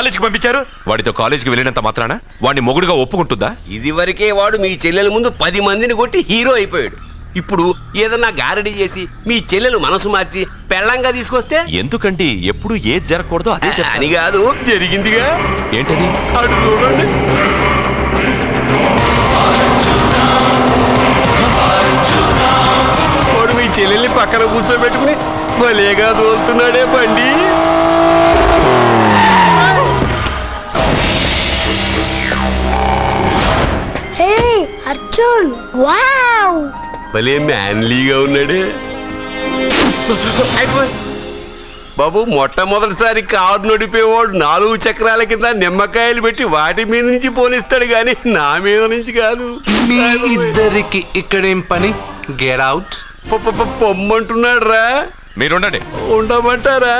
కాలేజీకి పంపించారు. వాడితో కాలేజీకి వెళ్ళినంత మాత్రాన వాడిని మొగుడుగా ఒప్పుకుంటుందా? ఇది వరకే వాడు మీ చెల్లెల ముందు 10 మందిని కొట్టి హీరో అయిపోయాడు. ఇప్పుడు ఏదన్నా గారడీ చేసి మీ చెల్లెలు మనసు మార్చి పెళ్ళంగా తీసుకొస్తే ఎందుకండి ఎప్పుడు ఏది జరగకూడదు అదే అని కాదు, జరిగిందిగా. ఏంటది? అటు చూడండి. వాడు మీ చెల్లెల్ని పక్కన కూర్చోబెట్టుకుని భలేగా దోలుతున్నాడే బండి. అర్జున్ వావ్, భలే మ్యాన్లీగా ఉన్నాడే. బాబు, మొట్టమొదటిసారి కారు నడిపేవాడు 4 చక్రాల కింద నిమ్మకాయలు పెట్టి వాటి మీద నుంచి పోనిస్తాడు గాని నా మీద నుంచి కాదు. మీ ఇద్దరికి ఇక్కడేం పని? Get out. పొమ్మంటున్నాడు రా. మీరుండండి. ఉండమంటారా?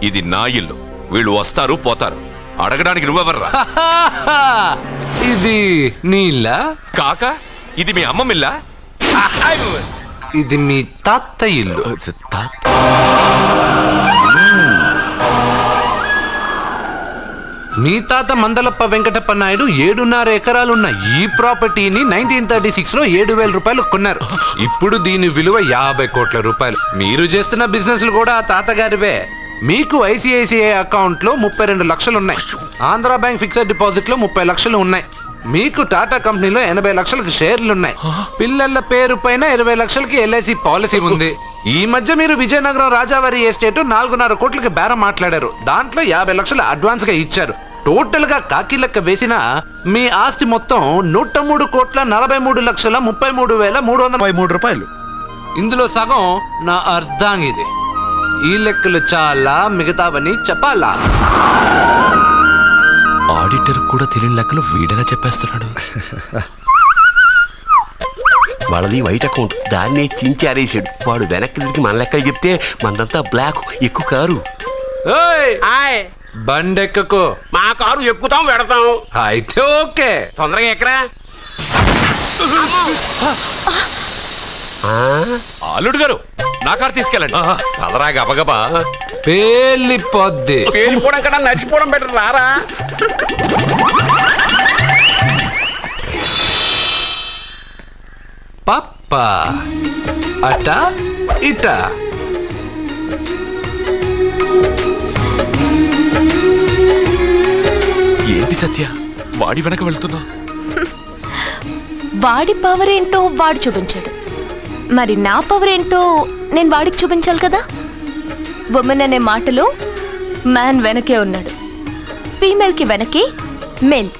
ఇది నా ఇల్లు. వీళ్ళు వస్తారు పోతారు. అడగడానికి నువ్వెవర్రా? ఇది నీళ్ళ కాక ఇది మీ అమ్మమిల్లా? ఇది మీ తాత ఇల్లు. మీ తాత మందలప్ప వెంకటప్ప నాయుడు 7.5 ఎకరాలున్న ఈ ప్రాపర్టీని 1936 లో 7,000 రూపాయలు కొన్నారు. ఇప్పుడు దీని విలువ 50 కోట్ల రూపాయలు. మీరు చేస్తున్న బిజినెస్లు కూడా ఆ తాతగారివే. మీకు ఐసిఐసిఐ అకౌంట్ లో 32 లక్షలు ఉన్నాయి. ఆంధ్ర బ్యాంక్ ఫిక్స్డ్ డిపాజిట్ లో 30 లక్షలు ఉన్నాయి. మీకు టాటా కంపెనీలో 80 లక్షలకు షేర్లు ఉన్నాయి. పిల్లల పేరు పైన 20 లక్షలకి ఎల్ఐసి పాలసీ ఉంది. ఈ మధ్య మీరు విజయనగరం రాజావారి ఎస్టేట్ 4.5 కోట్లకి బేరం మాట్లాడారు. దాంట్లో 50 లక్షలు అడ్వాన్స్ గా ఇచ్చారు. టోటల్ గా కాకి లెక్క వేసిన మీ ఆస్తి మొత్తం 103,43,33,333 రూపాయలు. ఇందులో సగం నా అర్ధాంగిది. ఈ లెక్కలు చాలా, మిగతావని చెప్పాలా? ఆడిటర్ కూడా తెలియని లెక్కలు వీడగా చెప్పేస్తున్నాడు. వాళ్ళది వైట్ అకౌంట్, దాన్నే చించారేసాడు. వాడు వెనక్కి తిరిగి మన లెక్కలు చెప్తే మనదంతా బ్లాక్. ఎక్కువ కారు. బండెక్కకు. మా కారు ఎక్కుతాం పెడతాం. అయితే ఓకే, తొందరగా ఎక్కరా. అల్లుడు గారు, నా కారు తీసుకెళ్ళండి. కదరా గబగబా. పేలిపోద్ది. పేలిపోవడం కన్నా నచ్చిపోవడం బెటర్. రారా. పప్ప అట ఇట. ఏంటి సత్య, వాడి వెనక వెళ్తున్నా? వాడి పవర్ ఏంటో వాడు చూపించాడు. మరి నా పవర్ ఏంటో నేను వాడికి చూపించాలి కదా. ఉమెన్ అనే మాటలో మ్యాన్ వెనకే ఉన్నాడు. ఫీమేల్ కి వెనకే మేల్.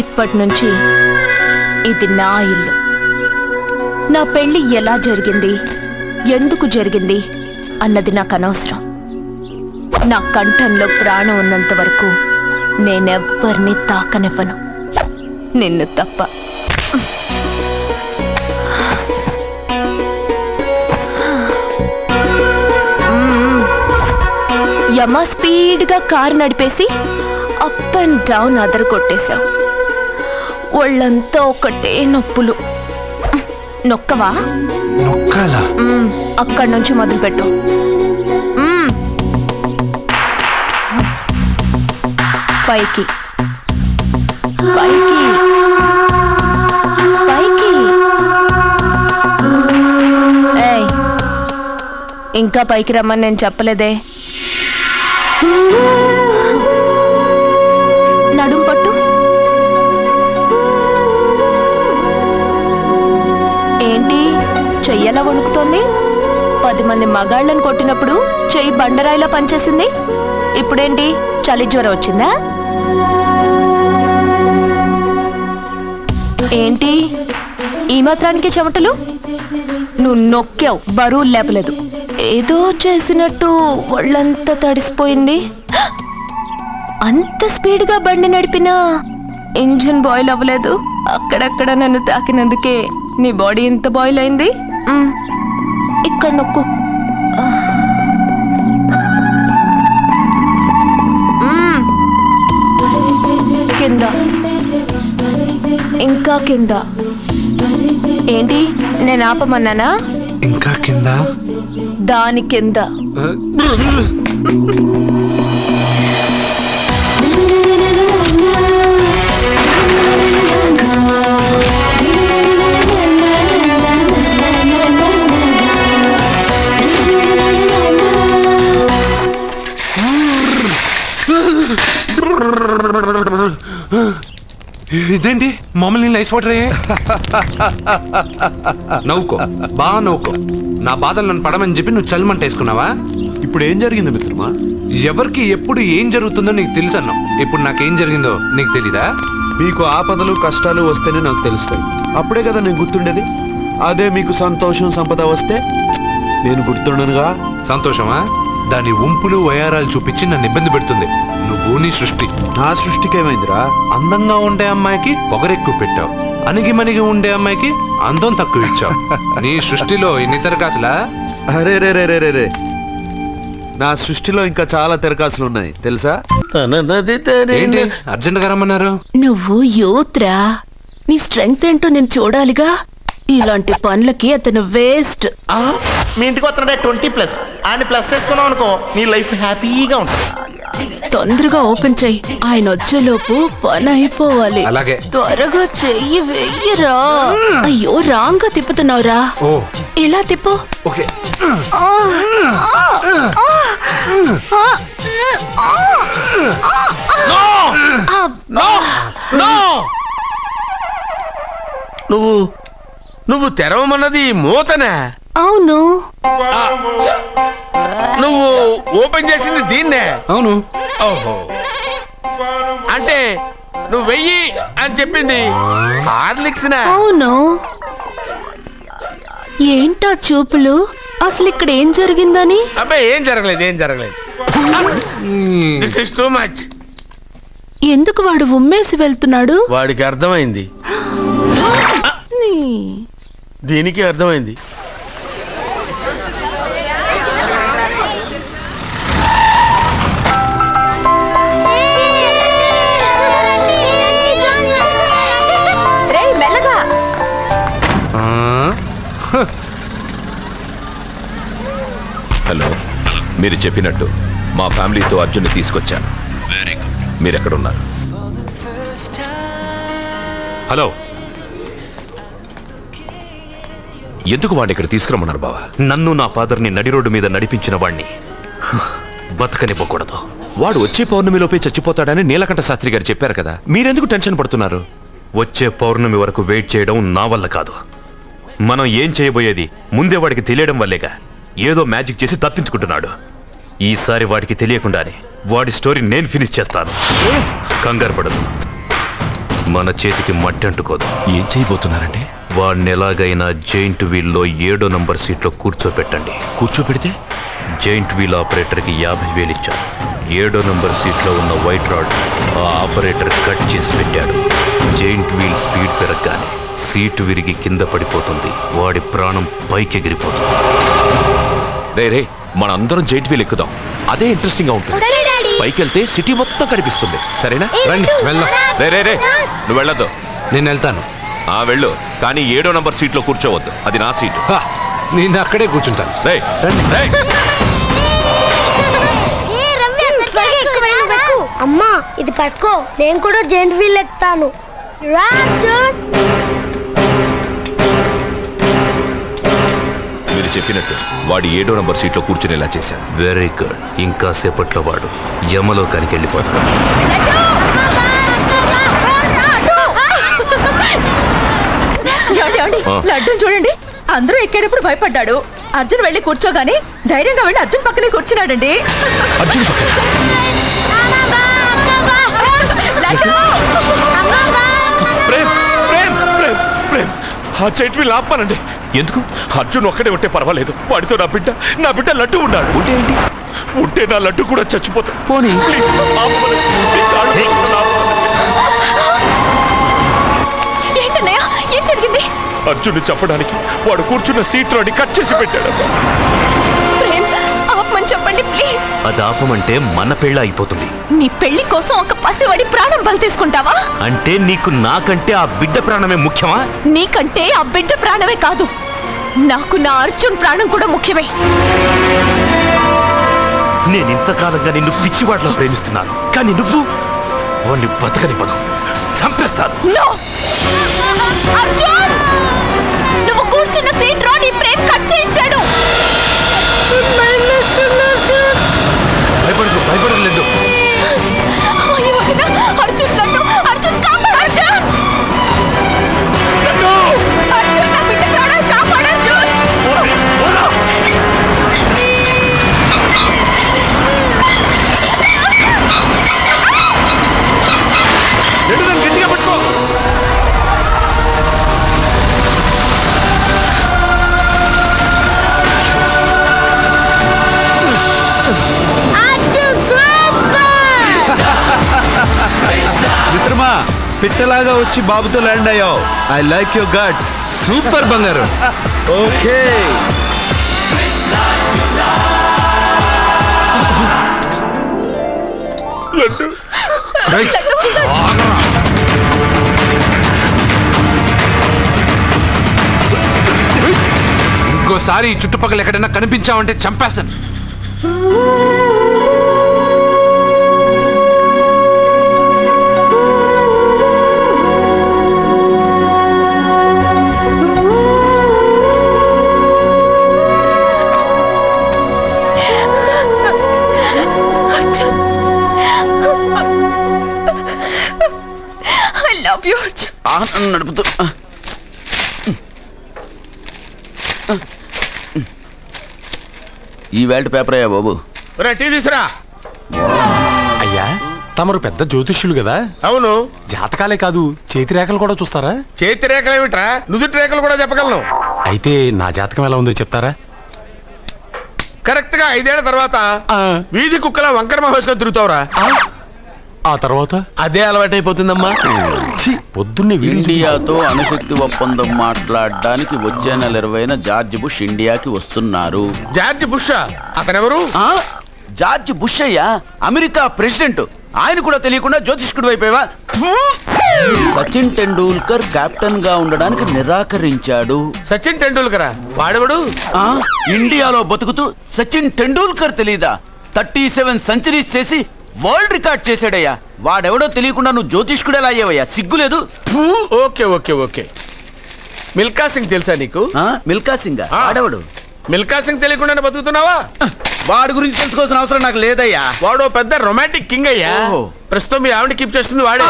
ఇప్పటి నుంచి ఇది నా ఇల్లు. నా పెళ్లి ఎలా జరిగింది, ఎందుకు జరిగింది అన్నది నాకు అనవసరం. నా కంఠంలో ప్రాణం ఉన్నంత వరకు నేనెవ్వరిని తాకనివ్వను, నిన్ను తప్ప. యమ స్పీడ్గా కారు నడిపేసి అప్ అండ్ డౌన్ అదరు కొట్టేశావు. ఒళ్ళంతా ఒకటే నొప్పులు. నొక్కవా? నొక్కాలా? అక్కడి నుంచి మొదలుపెట్టు. పైకి పైకి పైకి. ఏయ్, ఇంకా పైకి రమ్మని నేను చెప్పలేదే. నడుం పట్టు. ఏంటి చెయ్యలా వణుకుతోంది? 10 మంది మగాళ్ళని కొట్టినప్పుడు చెయ్యి బండరాయిలా పనిచేసింది. ఇప్పుడేంటి చలి జ్వరం వచ్చిందా? ఏంటి ఈ మాత్రానికి చెమటలు? నువ్వు నొక్కావు, బరువు లేపలేదు. ఏదో చేసినట్టు ఒళ్ళంతా తడిసిపోయింది. అంత స్పీడ్గా బండి నడిపినా ఇంజిన్ బాయిల్ అవ్వలేదు. అక్కడక్కడ నన్ను తాకినందుకే నీ బాడీ ఎంత బాయిల్ అయింది. ఇక్కడ నొక్కు. కింద, ఇంకా కింద. ఏంటి నేను ఆపమన్నానా? ఇంకా కింద, దాని కింద. ఇదేంటి మమ్మల్ని ఐస్ వాటర్ నవ్వుకో, బాగా నవ్వుకో. నా బాధలు నన్ను పడమని చెప్పి నువ్వు చల్మంట వేసుకున్నావా? ఇప్పుడు ఏం జరిగింది మిత్రమా? ఎవరికి ఎప్పుడు ఏం జరుగుతుందో నీకు తెలుసు అన్నావు. ఇప్పుడు నాకేం జరిగిందో నీకు తెలీదా? మీకు ఆపదలు కష్టాలు వస్తేనే నాకు తెలుస్తాయి. అప్పుడే కదా నేను గుర్తుండేది. అదే మీకు సంతోషం సంపద వస్తే నేను గుర్తుండనుగా. సంతోషమా? దాని ఉంపులు వయారాలు చూపించి నన్ను ఇబ్బంది పెడుతుంది. నువ్వు నీ సృష్టి. నా సృష్టికి ఏమైందిరా? అందంగా ఉండే అమ్మాయికి పొగరెక్కువ పెట్టావు, అణిగి మణిగి ఉండే అమ్మాయికి అందం తక్కువ ఇచ్చావు. నీ సృష్టిలో ఇన్ని తెరకాసులా? అరే రే రే రే రే రే, నా సృష్టిలో ఇంకా చాలా తెరకాసులు ఉన్నాయి తెలుసా? ఏంటి అర్జెంట్ గా రమ్మన్నారు? నువ్వు యూత్రా, నీ స్ట్రెంగ్త్ ఏంటో నేను చూడాలిగా. ఇలాంటి పనులకి అతను వేస్ట్. మీ ఇంటికి వస్తున్నాడే 20+ ఆయన ప్లస్ చేసుకున్నావు అనుకో, నీ లైఫ్ హ్యాపీగా ఉంటుంది. తొందరగా ఓపెన్ చెయ్యి, ఆయన వచ్చేలోపు పని అయిపోవాలి. అలాగే. త్వరగా చెయ్యి వెయ్యరా. అయ్యో రాంగ్ గా తిప్పుతున్నావురా. ఓ ఇలా తిప్పు. ఓకే. నువ్వు తెరవమన్నది మూతనే. అవును. నువ్వు ఓపెన్ చేసింది దీన్నే. అవును. ఓహో, అంటే నువ్వు వెయ్యి అని చెప్పింది హార్లిక్స్. అవును. ఏంటా చూపులు? అసలు ఇక్కడ ఏం జరిగిందని? అబ్బాయి ఏం జరగలేదు. This is too much. ఎందుకు వాడు ఉమ్మేసి వెళ్తున్నాడు? వాడికి అర్థమైంది, దీనికి అర్థమైంది. హలో, మీరు చెప్పినట్టు మా ఫ్యామిలీతో అర్జున్ని తీసుకొచ్చాను. Very good. మీరు ఎక్కడున్నారు? హలో, ఎందుకు వాడిని ఇక్కడ తీసుకురమ్మన్నారు బావా? నన్ను నా ఫాదర్ని నడి రోడ్డు మీద నడిపించిన వాణ్ణి బతకనివ్వకూడదు. వాడు వచ్చే పౌర్ణమిలోపే చచ్చిపోతాడని నీలకంఠ శాస్త్రి గారు చెప్పారు కదా, మీరెందుకు టెన్షన్ పడుతున్నారు? వచ్చే పౌర్ణమి వరకు వెయిట్ చేయడం నా వల్ల కాదు. మనం ఏం చేయబోయేది ముందే వాడికి తెలియడం వల్లేగా. ఏదో మ్యాజిక్ చేసి తప్పించుకుంటున్నాడు. ఈసారి వాడికి తెలియకుండానే వాడి స్టోరీ నేను ఫినిష్ చేస్తాను. కంగారు పడదు, మన చేతికి మట్టి అంటుకోదు. ఏం చేయబోతున్నారంటే? వాడిని ఎలాగైనా జైంట్ వీల్లో 7వ నంబర్ సీట్లో కూర్చోబెట్టండి. కూర్చోబెడితే జైంట్ వీల్ ఆపరేటర్కి 50,000 ఇచ్చాను. 7వ నంబర్ సీట్లో ఉన్న వైట్ రాడ్ ఆ ఆపరేటర్ కట్ చేసి పెట్టాడు. జైంట్ వీల్ స్పీడ్ పెరగగానే సీటు విరిగి కింద పడిపోతుంది. వాడి ప్రాణం పైకి ఎగిరిపోతుంది. రే మనందరం జైంట్ వీల్ ఎక్కుదాం, అదే ఇంట్రెస్టింగ్ గా ఉంటుంది. పైకి వెళ్తే సిటీ మొత్తం కనిపిస్తుంది. సరేనా? రండి వెళ్దాం. రే నువ్వు వెళ్ళొద్దు. నేను వెళ్తాను. వెళ్ళు, కానీ 7వ నంబర్ సీట్లో కూర్చోవద్దు, అది నా సీటు. నేను అక్కడే కూర్చుంటాను. రేయ్, అమ్మా ఇది పట్టుకో, నేను కూడా జెంట్ వీల్ ఎక్కుతాను. రా అర్జున్. మీరు చెప్పినట్టు వాడి 7వ నంబర్ సీట్లో కూర్చునేలా చేశాను. Very good. ఇంకా సేపట్లో వాడు యమలోకానికి వెళ్ళిపోతాడు. లడ్డూని చూడండి, అందరూ ఎక్కేటప్పుడు భయపడ్డాడు. అర్జున్ వెళ్ళి కూర్చోగానే ధైర్యంగా వెళ్ళి అర్జున్ పక్కనే కూర్చున్నాడండి. అర్జున్ పక్కన ప్రేమ్ ప్రేమ్ ప్రేమ్ ప్రేమ్ ఆ చైట్ వీల్ ఆపమనండి. ఎందుకు? అర్జున్ ఒక్కడే ఉంటే పర్వాలేదు, వాడితో నా బిడ్డ లడ్డు ఉన్నాడు. ఉంటే ఏంటి? ఉంటే నా లడ్డు కూడా చచ్చిపోతాడు. పోనీ ఏంటన్నయ్య, ఏం జరిగింది? అర్జున్ చెప్పడానికి వాడు కూర్చున్న సీట్లోని కట్ చేసి పెట్టాడు. ప్రేమ్, ఆపమని చెప్పండి ప్లీజ్. అది ఆపమంటే మన పెళ్ళ అయిపోతుంది. నీ పెళ్లి కోసం ఒక పసివాడి ప్రాణం బలి తీసుకుంటావా? అంటే నీకు నాకంటే ఆ బిడ్డ ప్రాణమే ముఖ్యమా? నీకంటే ఆ బిడ్డ ప్రాణమే కాదు, నాకు నా అర్జున్ ప్రాణం కూడా ముఖ్యమే. నేను ఇంతకాలంగా నిన్ను పిచ్చివాడిలో ప్రేమిస్తున్నాను, కానీ నువ్వు వాడిని బతకనివ్వను, చంపేస్తాను. No! అర్జున్, నువ్వు కూర్చున్న సీట్ నీ ప్రేమ్ కట్ చేయించాడు. భయపడలేదు. అయ్యో వదినా, అర్జున్ లడ్డు, అర్జున్ కాపాడు, అర్జున్! అర్జున్, నా బిడ్డ ప్రాణాలు కాపాడు, అర్జున్! గట్టిగా పట్టుకో. మిత్రమా, పిట్టలాగా వచ్చి బాబుతో ల్యాండ్ అయ్యావు. I like your guts. Super బంగారు. ఓకే. ఇంకోసారి ఈ చుట్టుపక్కల ఎక్కడైనా కనిపించావంటే చంపేస్తాను. I love you, Arjun. నడుపుతూ ఈ వేల్ట్ పేపర్ అయ్యా బాబు. టీ తీసురా. అయ్యా, తమరు పెద్ద జ్యోతిష్యులు కదా? అవును. జాతకాలే కాదు, చేతి రేఖలు కూడా చూస్తారా? చేతి రేఖలు ఏమిట్రా, నుదుటి రేఖలు కూడా చెప్పగలను. అయితే నా జాతకం ఎలా ఉందో చెప్తారా? కరెక్ట్ గా 5 ఏళ్ల తర్వాత వీధి కుక్కల వంకర మహేష్గా తిరుగుతావురా. ఆ తర్వాత అదే అలవాటైపోతుందమ్మా. పొద్దున్నే ఇండియాతో అణుశక్తి ఒప్పందం మాట్లాడడానికి వచ్చే నెల 20న జార్జ్ బుష్ ఇండియాకి వస్తున్నారు. జార్జ్ బుష్ అతనెవరు? జార్జ్ బుష్ అయ్యా, అమెరికా ప్రెసిడెంట్. ఆయన కూడా తెలియకుండా జ్యోతిష్కుడు వైపోయావా? సచిన్ టెండూల్కర్ కెప్టెన్ గా ఉండడానికి నిరాకరించాడు. సచిన్ టెండూల్కర్ వాడెవడు? ఇండియాలో బతుకుతూ సచిన్ టెండూల్కర్ తెలీదా? 37 సెంచరీస్ చేసి వరల్డ్ రికార్డ్ చేశాడయ్యా. వాడెవడో తెలియకుండా నువ్వు జ్యోతిష్కుడు ఎలా అయ్యావయ్యా? సిగ్గులేదు. Okay okay okay. Milkha Singh తెలుసా నీకు? మిల్కా సింగ్ వాడెవడు? మిల్కా సింగ్ తెలియకుండానే బతుకుతున్నావా? వాడి గురించి తెలుసుకోవాల్సిన అవసరం నాకు లేదయ్యా. వాడు పెద్ద రొమాంటిక్ కింగ్ అయ్యా. ప్రస్తుతం మీ ఆవిడ కీప్ చేస్తుంది వాడే.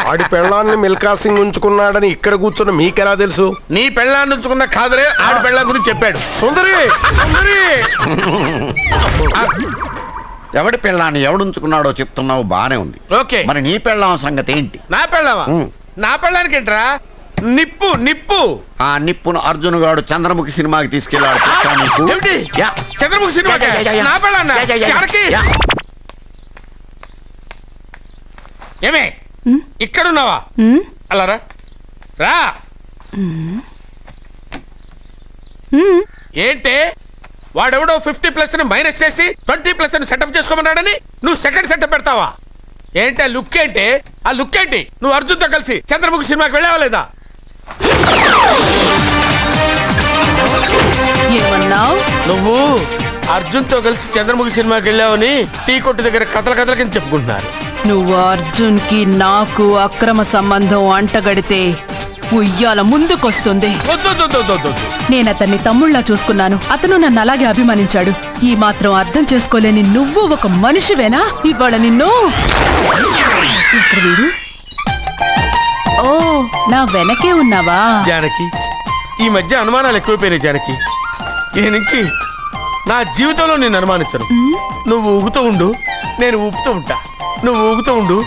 ఆడి పెళ్ళాన్ని మిల్కా సింగ్ ఉంచుకున్నాడని ఇక్కడ కూర్చున్న మీకెలా తెలుసు? నీ పెళ్ళాన్ని ఉంచుకున్న కాదరే ఆడి పెళ్ళాం గురించి చెప్పాడు. సుందరి సుందరి, ఎవడి పెళ్ళాన్ని ఎవడుంచుకున్నాడో చెప్తున్నావు, బానే ఉంది. ఓకే, మరి నీ పెళ్ళాం సంగతి ఏంటి? నా పెళ్ళామా? నా పెళ్ళానికి ఏంట్రా? నిప్పు నిప్పు. ఆ నిప్పును అర్జున్ గాడు చంద్రముఖి సినిమాకి తీసుకెళ్ళాడు. తెలుసా నీకు? ఏమిటి? యా. చంద్రముఖి సినిమా నా పెళ్ళాన్నా? ఎక్కడికి? ఏమే ఇక్కడున్నావా? అలా రా రా. ఏంటి వాడెవడో 50+ మైనస్ చేసి 20+ సెటప్ చేసుకోమన్నాడని నువ్వు సెకండ్ సెటప్ పెడతావా? ఏంటి ఆ లుక్? ఏంటి ఆ లుక్? ఏంటి నువ్వు అర్జున్తో కలిసి చంద్రముఖి సినిమాకి వెళ్ళావా లేదా? ఏమన్నావు? నువ్వు అర్జున్తో కలిసి చంద్రముఖి సినిమాకి వెళ్ళావని టీ కొట్టు దగ్గర కథల కింద చెప్పుకుంటున్నారు. నువ్వు అర్జున్కి నాకు అక్రమ సంబంధం అంటగడితే ఉయ్యాల ముందుకొస్తుంది. నేను అతన్ని తమ్ముళ్ళ చూసుకున్నాను. అతను నన్ను అలాగే అభిమానించాడు. ఈ మాత్రం అర్థం చేసుకోలేని నువ్వు ఒక మనిషివేనా? ఇవాళ నిన్ను ఇక్కడ వీడు. ఓ, నా వెనకే ఉన్నావా? జానకి, ఈ మధ్య అనుమానాలు ఎక్కువైపోయినాయి జానకి. ఈ నుంచి నా జీవితంలో నేను అనుమానించను. నువ్వు ఊగుతూ ఉండు, నేను ఊపుతూ ఉంటా. నువ్వు ఊగుతూ ఉండు,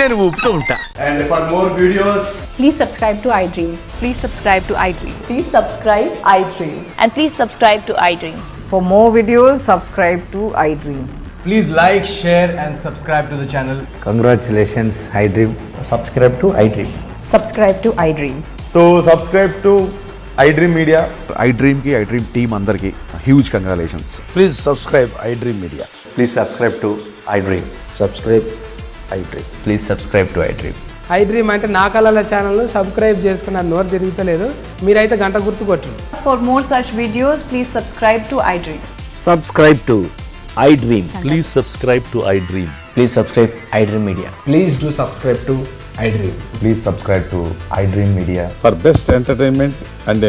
నేను ఊపుతూ ఉంటా. And for more videos, Please subscribe to iDream. Please subscribe to iDream. Please subscribe iDream. And please subscribe to iDream. For more videos, subscribe to iDream. please like, share and subscribe to the channel. Congratulations iDream. Subscribe to iDream. Subscribe to iDream. So subscribe to iDream Media. iDream కి iDream team అందరికి huge congratulations. Please subscribe iDream Media. Please subscribe to iDream. Subscribe iDream. Please subscribe to iDream. iDream అంటే నా కళల channel subscribe చేసుకున్న నోరు తిరుగుతలేదు. మీరైతే గంట గుర్తు కొట్టండి. For more such videos, please subscribe to iDream. Subscribe to iDream. Please subscribe to I dream. Please subscribe iDream Media. Please do subscribe to iDream. Please subscribe to iDream Media. For best entertainment and